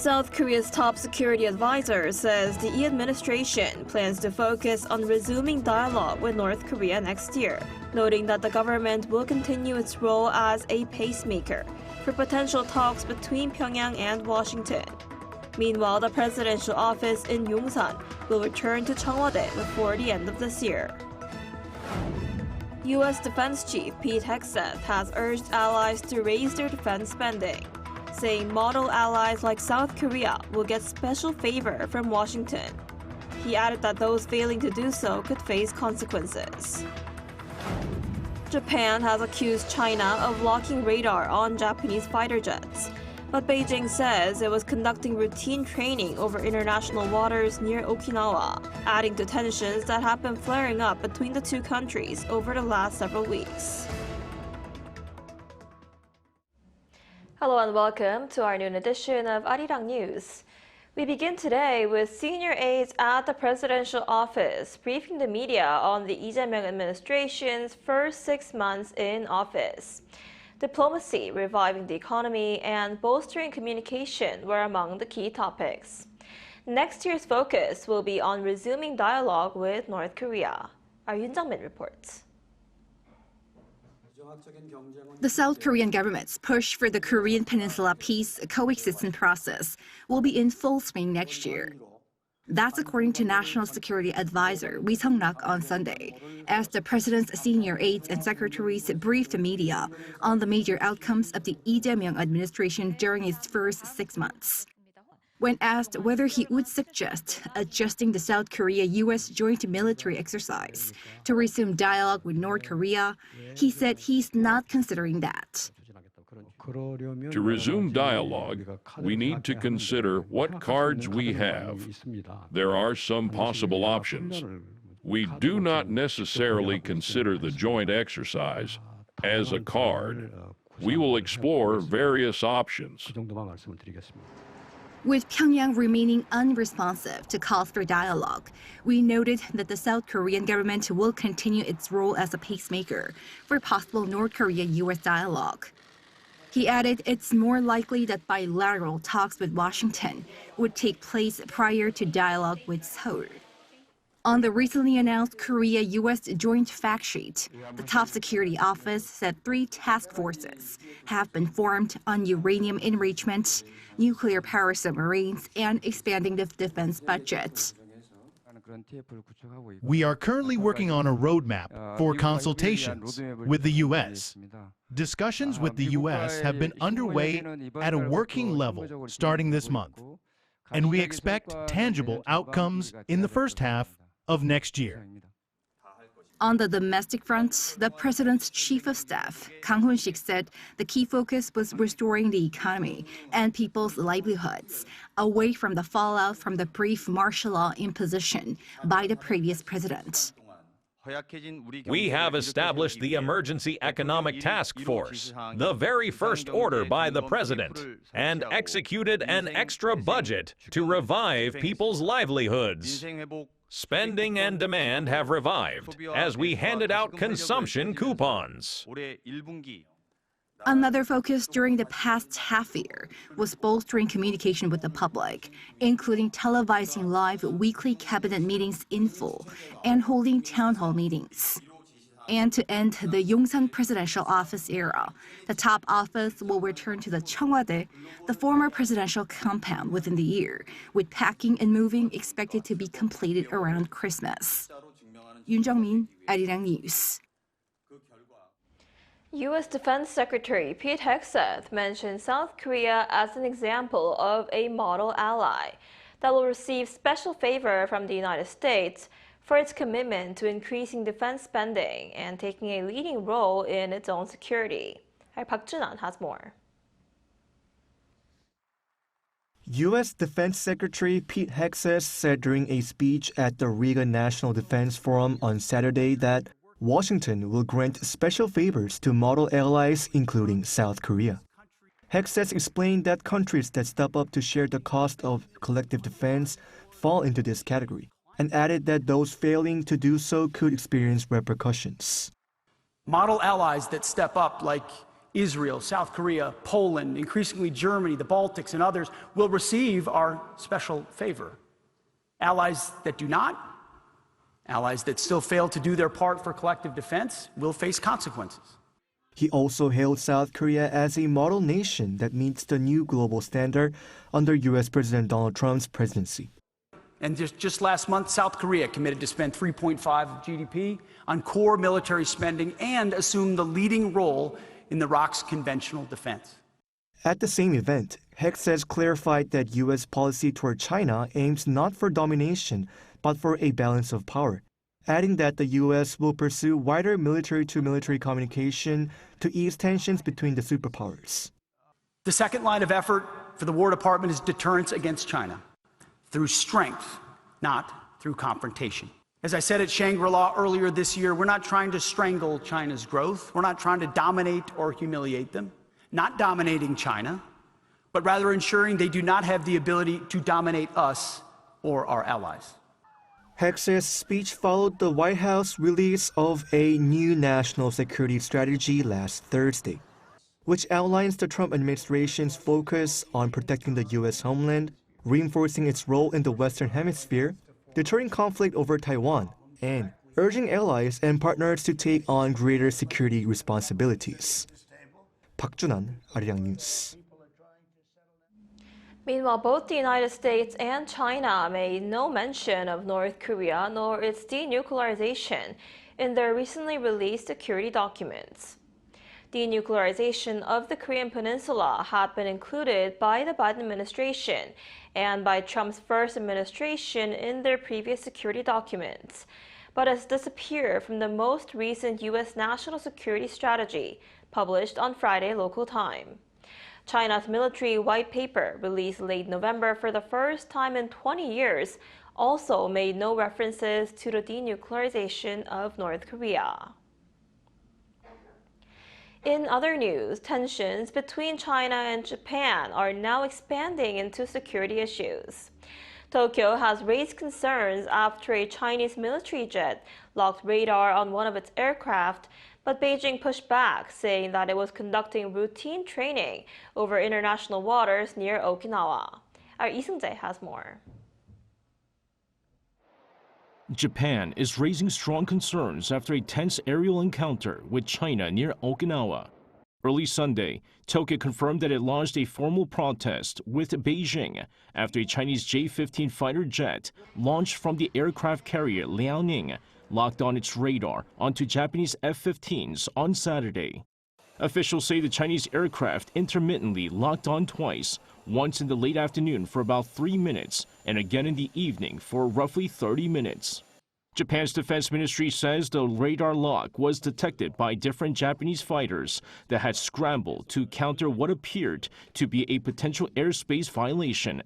South Korea's top security advisor says the Lee administration plans to focus on resuming dialogue with North Korea next year, noting that the government will continue its role as a pacemaker for potential talks between Pyongyang and Washington. Meanwhile, the presidential office in Yongsan will return to Cheongwade before the end of this year. U.S. Defense Chief Pete Hegseth has urged allies to raise their defense spending, saying model allies like South Korea will get special favor from Washington. He added that those failing to do so could face consequences. Japan has accused China of locking radar on Japanese fighter jets, but Beijing says it was conducting routine training over international waters near Okinawa, adding to tensions that have been flaring up between the two countries over the last several weeks. Hello and welcome to our noon edition of Arirang News. We begin today with senior aides at the presidential office briefing the media on the Lee Jae-myung administration's first 6 months in office. Diplomacy, reviving the economy, and bolstering communication were among the key topics. Next year's focus will be on resuming dialogue with North Korea. Our Yoon Jung-min reports. The South Korean government's push for the Korean Peninsula peace coexistence process will be in full swing next year. That's according to National Security Advisor Ri Sung-rak on Sunday, as the president's senior aides and secretaries briefed the media on the major outcomes of the Lee Jae-myung administration during its first 6 months. When asked whether he would suggest adjusting the South Korea-U.S. joint military exercise to resume dialogue with North Korea, he said he's not considering that. To resume dialogue, we need to consider what cards we have. There are some possible options. We do not necessarily consider the joint exercise as a card. We will explore various options. With Pyongyang remaining unresponsive to calls for dialogue, we noted that the South Korean government will continue its role as a pacemaker for possible North Korea-U.S. dialogue. He added it's more likely that bilateral talks with Washington would take place prior to dialogue with Seoul. On the recently announced Korea-U.S. joint fact sheet, the top security office said 3 task forces have been formed on uranium enrichment, nuclear power submarines, and expanding the defense budget. We are currently working on a roadmap for consultations with the U.S. Discussions with the U.S. have been underway at a working level starting this month, and we expect tangible outcomes in the first half of next year. On the domestic front, the president's chief of staff, Kang Hoon-sik, said the key focus was restoring the economy and people's livelihoods away from the fallout from the brief martial law imposition by the previous president. We have established the Emergency Economic Task Force, the very first order by the president, and executed an extra budget to revive people's livelihoods. Spending and demand have revived as we handed out consumption coupons. Another focus during the past half year was bolstering communication with the public, including televising live weekly cabinet meetings in full and holding town hall meetings. And to end the Yongsan presidential office era, the top office will return to the Cheongwade, the former presidential compound, within the year, with packing and moving expected to be completed around Christmas. Yoon Jung-min, Arirang News. U.S. Defense Secretary Pete Hegseth mentioned South Korea as an example of a model ally that will receive special favor from the United States for its commitment to increasing defense spending and taking a leading role in its own security. Park Jun-an has more. U.S. Defense Secretary Pete Hegseth said during a speech at the Reagan National Defense Forum on Saturday that Washington will grant special favors to model allies, including South Korea. Hegseth explained that countries that step up to share the cost of collective defense fall into this category, and added that those failing to do so could experience repercussions. Model allies that step up, like Israel, South Korea, Poland, increasingly Germany, the Baltics, and others will receive our special favor. Allies that do not, allies that still fail to do their part for collective defense, will face consequences. He also hailed South Korea as a model nation that meets the new global standard under U.S. President Donald Trump's presidency. And just last month, South Korea committed to spend 3.5% of GDP on core military spending and assume the leading role in the ROC's conventional defense. At the same event, Hexes clarified that U.S. policy toward China aims not for domination, but for a balance of power, adding that the U.S. will pursue wider military-to-military communication to ease tensions between the superpowers. The second line of effort for the War Department is deterrence against China, through strength, not through confrontation. As I said at Shangri-La earlier this year, we're not trying to strangle China's growth. We're not trying to dominate or humiliate them, not dominating China, but rather ensuring they do not have the ability to dominate us or our allies. Hex's speech followed the White House release of a new national security strategy last Thursday, which outlines the Trump administration's focus on protecting the U.S. homeland, reinforcing its role in the Western Hemisphere, deterring conflict over Taiwan, and urging allies and partners to take on greater security responsibilities. Park Junan, Arirang News. Meanwhile, both the United States and China made no mention of North Korea nor its denuclearization in their recently released security documents. Denuclearization of the Korean Peninsula had been included by the Biden administration and by Trump's first administration in their previous security documents, but has disappeared from the most recent U.S. national security strategy published on Friday local time. China's military white paper, released late November for the first time in 20 years, also made no references to the denuclearization of North Korea. In other news, tensions between China and Japan are now expanding into security issues. Tokyo has raised concerns after a Chinese military jet locked radar on one of its aircraft, but Beijing pushed back, saying that it was conducting routine training over international waters near Okinawa. Our Lee Seung-jae has more. Japan is raising strong concerns after a tense aerial encounter with China near Okinawa. Early Sunday, Tokyo confirmed that it launched a formal protest with Beijing after a Chinese J-15 fighter jet launched from the aircraft carrier Liaoning locked on its radar onto Japanese F-15s on Saturday. Officials say the Chinese aircraft intermittently locked on twice, once in the late afternoon for about 3 minutes and again in the evening for roughly 30 minutes. Japan's defense ministry says the radar lock was detected by different Japanese fighters that had scrambled to counter what appeared to be a potential airspace violation.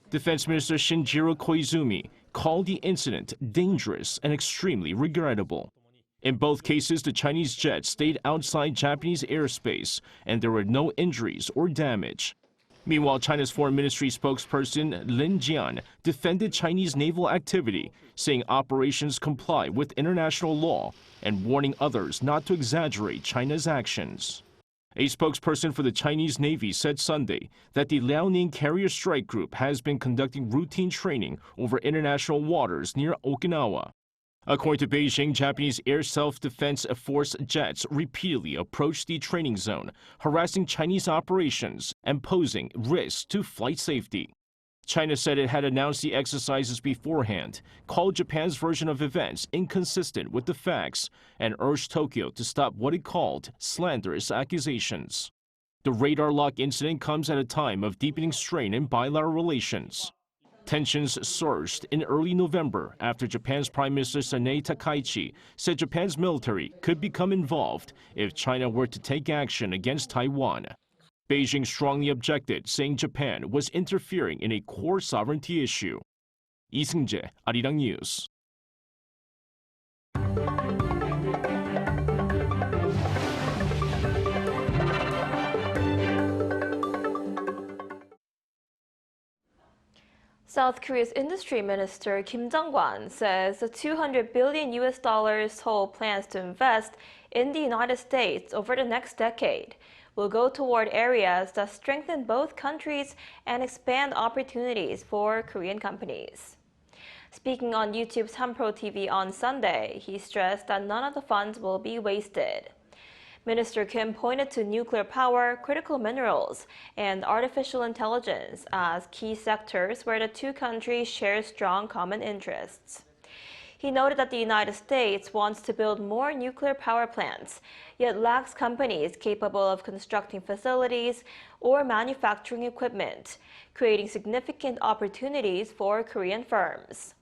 Defense Minister Shinjiro Koizumi called the incident dangerous and extremely regrettable. In both cases, the Chinese jet stayed outside Japanese airspace, and there were no injuries or damage. Meanwhile, China's Foreign Ministry spokesperson Lin Jian defended Chinese naval activity, saying operations comply with international law and warning others not to exaggerate China's actions. A spokesperson for the Chinese Navy said Sunday that the Liaoning Carrier Strike Group has been conducting routine training over international waters near Okinawa. According to Beijing, Japanese Air Self-Defense Force jets repeatedly approached the training zone, harassing Chinese operations and posing risks to flight safety. China said it had announced the exercises beforehand, called Japan's version of events inconsistent with the facts, and urged Tokyo to stop what it called slanderous accusations. The radar lock incident comes at a time of deepening strain in bilateral relations. Tensions surged in early November after Japan's Prime Minister Sanae Takaichi said Japan's military could become involved if China were to take action against Taiwan. Beijing strongly objected, saying Japan was interfering in a core sovereignty issue. Lee Seung-jae, Arirang News. South Korea's industry minister Kim Jung-kwan says the $200 billion Seoul plans to invest in the United States over the next decade will go toward areas that strengthen both countries and expand opportunities for Korean companies. Speaking on YouTube's Hanpro TV on Sunday, he stressed that none of the funds will be wasted. Minister Kim pointed to nuclear power, critical minerals, and artificial intelligence as key sectors where the two countries share strong common interests. He noted that the United States wants to build more nuclear power plants, yet lacks companies capable of constructing facilities or manufacturing equipment, creating significant opportunities for Korean firms.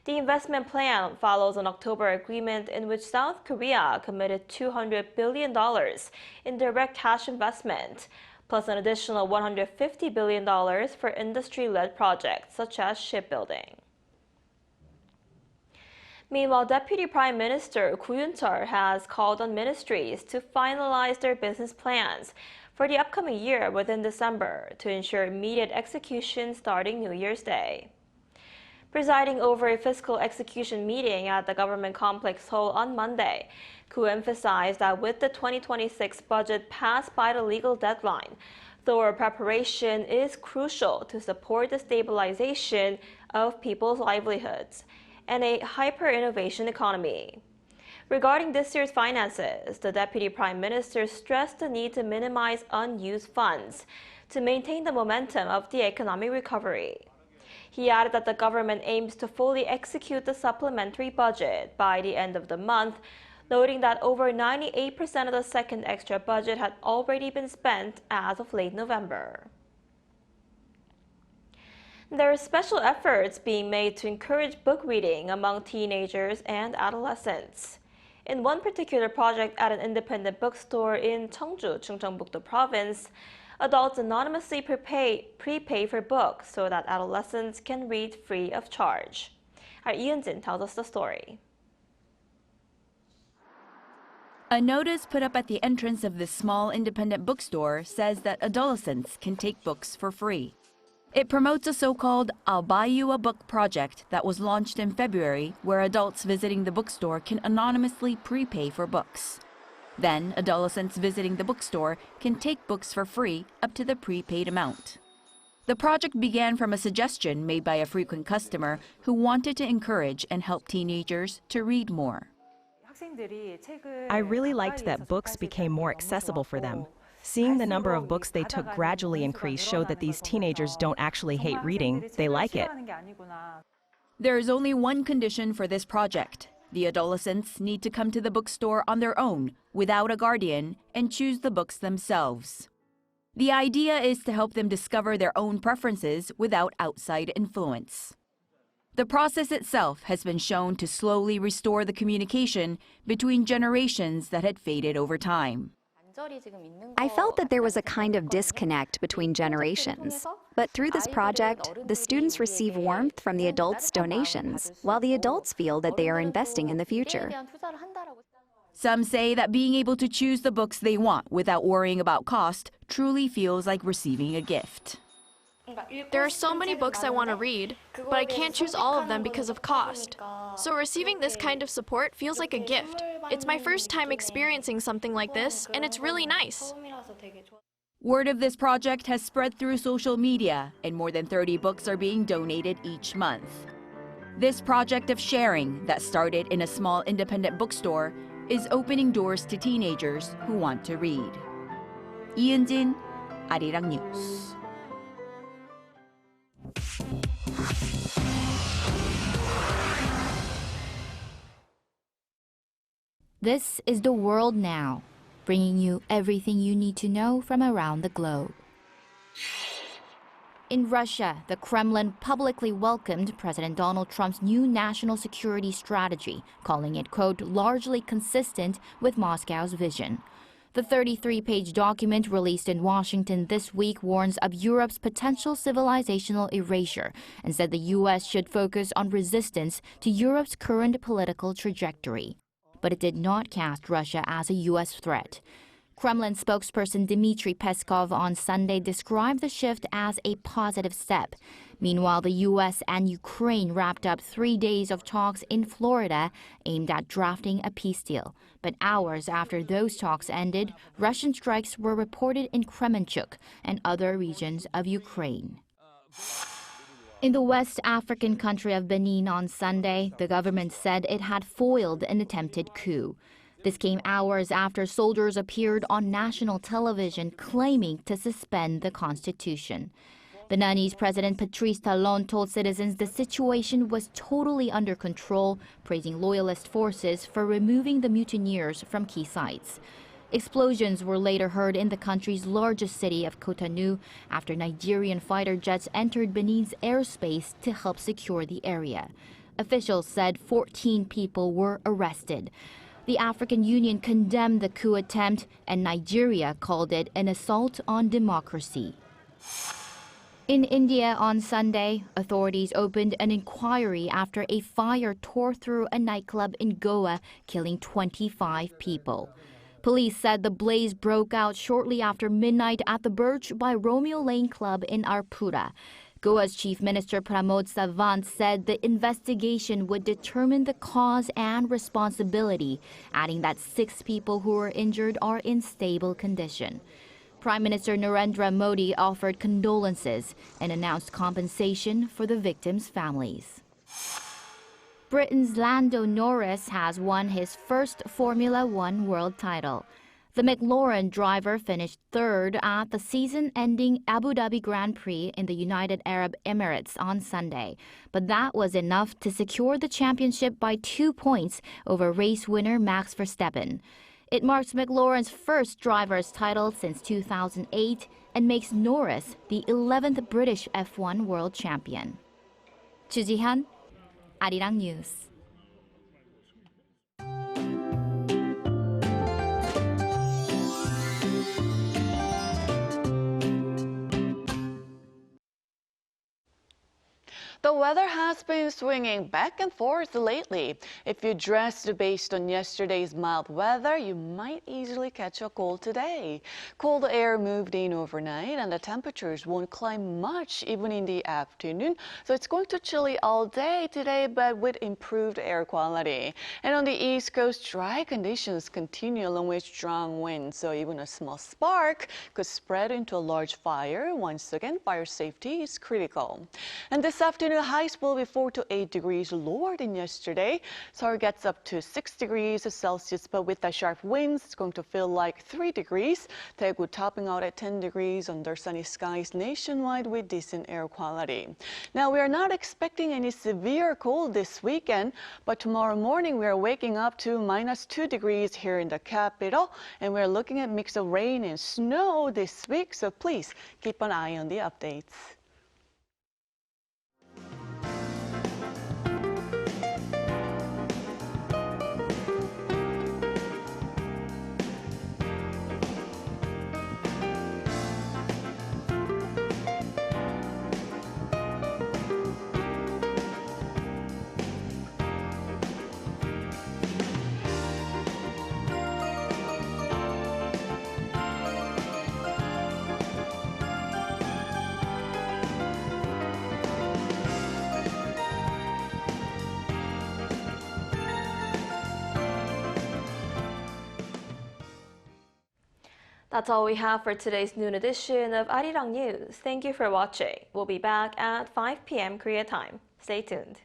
The investment plan follows an October agreement in which South Korea committed $200 billion in direct cash investment, plus an additional $150 billion for industry-led projects such as shipbuilding. Meanwhile, Deputy Prime Minister Koo Yoon-chol has called on ministries to finalize their business plans for the upcoming year within December to ensure immediate execution starting New Year's Day. Presiding over a fiscal execution meeting at the government complex Seoul on Monday, Koo emphasized that with the 2026 budget passed by the legal deadline, thorough preparation is crucial to support the stabilization of people's livelihoods and a hyper-innovation economy. Regarding this year's finances, the Deputy Prime Minister stressed the need to minimize unused funds to maintain the momentum of the economic recovery. He added that the government aims to fully execute the supplementary budget by the end of the month, noting that over 98% of the second extra budget had already been spent as of late November. There are special efforts being made to encourage book reading among teenagers and adolescents. In one particular project at an independent bookstore in Cheongju, Chungcheongbuk-do Province, adults anonymously prepay for books so that adolescents can read free of charge. Our Eun-jin tells us the story. A notice put up at the entrance of this small independent bookstore says that adolescents can take books for free. It promotes a so-called I'll Buy You a Book project that was launched in February, where adults visiting the bookstore can anonymously prepay for books. Then, adolescents visiting the bookstore can take books for free up to the prepaid amount. The project began from a suggestion made by a frequent customer who wanted to encourage and help teenagers to read more. I really liked that books became more accessible for them. Seeing the number of books they took gradually increase showed that these teenagers don't actually hate reading, they like it. There is only one condition for this project. The adolescents need to come to the bookstore on their own, without a guardian, and choose the books themselves. The idea is to help them discover their own preferences without outside influence. The process itself has been shown to slowly restore the communication between generations that had faded over time. I felt that there was a kind of disconnect between generations. But through this project, the students receive warmth from the adults' donations, while the adults feel that they are investing in the future. Some say that being able to choose the books they want without worrying about cost truly feels like receiving a gift. There are so many books I want to read, but I can't choose all of them because of cost. So receiving this kind of support feels like a gift. It's my first time experiencing something like this, and it's really nice. Word of this project has spread through social media, and more than 30 books are being donated each month. This project of sharing that started in a small independent bookstore is opening doors to teenagers who want to read. Eun-jin, Arirang News. This is The World Now, bringing you everything you need to know from around the globe. In Russia, the Kremlin publicly welcomed President Donald Trump's new national security strategy, calling it, quote, largely consistent with Moscow's vision. The 33-page document released in Washington this week warns of Europe's potential civilizational erasure and said the U.S. should focus on resistance to Europe's current political trajectory. But it did not cast Russia as a U.S. threat. Kremlin spokesperson Dmitry Peskov on Sunday described the shift as a positive step. Meanwhile, the U.S. and Ukraine wrapped up 3 days of talks in Florida aimed at drafting a peace deal. But hours after those talks ended, Russian strikes were reported in Kremenchuk and other regions of Ukraine. In the West African country of Benin on Sunday, the government said it had foiled an attempted coup. This came hours after soldiers appeared on national television claiming to suspend the constitution. Beninese President Patrice Talon told citizens the situation was totally under control, praising loyalist forces for removing the mutineers from key sites. Explosions were later heard in the country's largest city of Cotonou after Nigerian fighter jets entered Benin's airspace to help secure the area. Officials said 14 people were arrested. The African Union condemned the coup attempt, and Nigeria called it an assault on democracy. In India on Sunday, authorities opened an inquiry after a fire tore through a nightclub in Goa, killing 25 people. Police said the blaze broke out shortly after midnight at the Birch by Romeo Lane Club in Arpura. Goa's Chief Minister Pramod Sawant said the investigation would determine the cause and responsibility, adding that 6 people who were injured are in stable condition. Prime Minister Narendra Modi offered condolences and announced compensation for the victims' families. Britain's Lando Norris has won his first Formula One world title. The McLaren driver finished third at the season-ending Abu Dhabi Grand Prix in the United Arab Emirates on Sunday. But that was enough to secure the championship by 2 points over race winner Max Verstappen. It marks McLaren's first driver's title since 2008 and makes Norris the 11th British F1 world champion. Chu Ji-hyun, Arirang News. The weather has been swinging back and forth lately. If you dressed based on yesterday's mild weather, you might easily catch a cold today. Cold air moved in overnight and the temperatures won't climb much even in the afternoon. So it's going to chilly all day today, but with improved air quality. And on the East Coast, dry conditions continue along with strong winds. So even a small spark could spread into a large fire. Once again, fire safety is critical. And this afternoon, highs will be 4 to 8 degrees lower than yesterday. Seoul gets up to 6 degrees Celsius, but with the sharp winds, it's going to feel like 3 degrees. Daegu topping out at 10 degrees under sunny skies nationwide with decent air quality. Now, we are not expecting any severe cold this weekend, but tomorrow morning we are waking up to -2 degrees here in the capital, and we're looking at a mix of rain and snow this week, so please keep an eye on the updates. That's all we have for today's noon edition of Arirang News. Thank you for watching. We'll be back at 5 p.m. Korea time. Stay tuned.